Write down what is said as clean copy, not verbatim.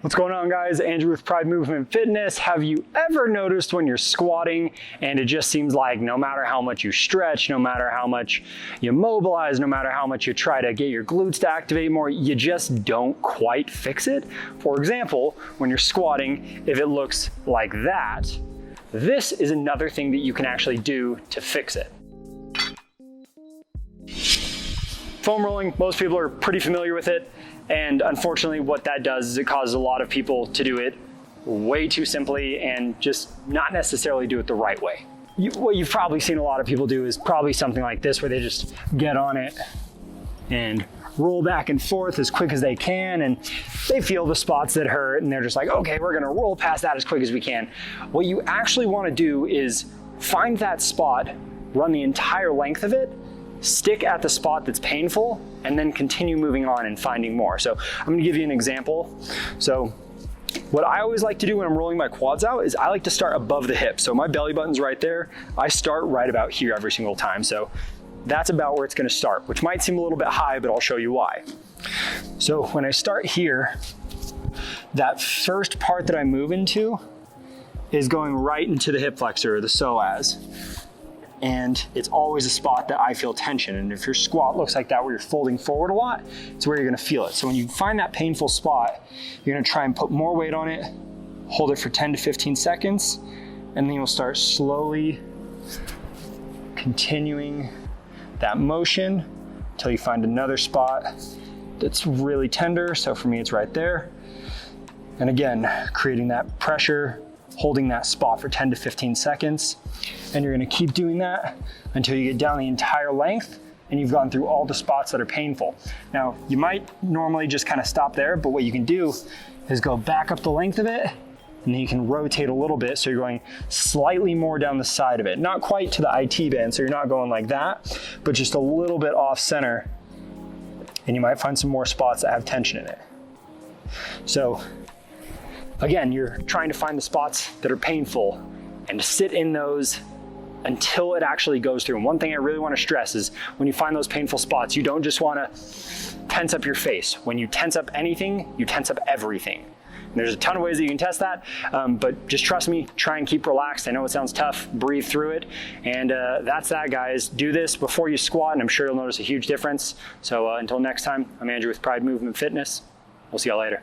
What's going on, guys? Andrew with Pride Movement Fitness. Have you ever noticed when you're squatting and it just seems like no matter how much you stretch, no matter how much you mobilize, no matter how much you try to get your glutes to activate more, you just don't quite fix it? For example, when you're squatting, if it looks like that, this is another thing that you can actually do to fix it. Foam rolling, most people are pretty familiar with it. And unfortunately, what that does is it causes a lot of people to do it way too simply and just not necessarily do it the right way. What you've probably seen a lot of people do is probably something like this, where they just get on it and roll back and forth as quick as they can, and they feel the spots that hurt, and they're just like, okay, we're gonna roll past that as quick as we can. What you actually wanna do is find that spot, run the entire length of it, stick at the spot that's painful, and then continue moving on and finding more. So I'm gonna give you an example. So what I always like to do when I'm rolling my quads out is I like to start above the hip. So my belly button's right there. I start right about here every single time. So that's about where it's gonna start, which might seem a little bit high, but I'll show you why. So when I start here, that first part that I move into is going right into the hip flexor, or the psoas. And it's always a spot that I feel tension. And if your squat looks like that, where you're folding forward a lot, it's where you're gonna feel it. So when you find that painful spot, you're gonna try and put more weight on it, hold it for 10 to 15 seconds, and then you'll start slowly continuing that motion until you find another spot that's really tender. So for me, it's right there. And again, creating that pressure, holding that spot for 10 to 15 seconds. And you're gonna keep doing that until you get down the entire length and you've gone through all the spots that are painful. Now, you might normally just kind of stop there, but what you can do is go back up the length of it, and then you can rotate a little bit so you're going slightly more down the side of it. Not quite to the IT band, so you're not going like that, but just a little bit off center, and you might find some more spots that have tension in it. So again, you're trying to find the spots that are painful and to sit in those until it actually goes through. And one thing I really want to stress is when you find those painful spots, you don't just want to tense up your face. When you tense up anything, you tense up everything. And there's a ton of ways that you can test that, but just trust me, try and keep relaxed. I know it sounds tough, breathe through it. And that's that, guys. Do this before you squat, and I'm sure you'll notice a huge difference. So until next time, I'm Andrew with Pride Movement Fitness. We'll see y'all later.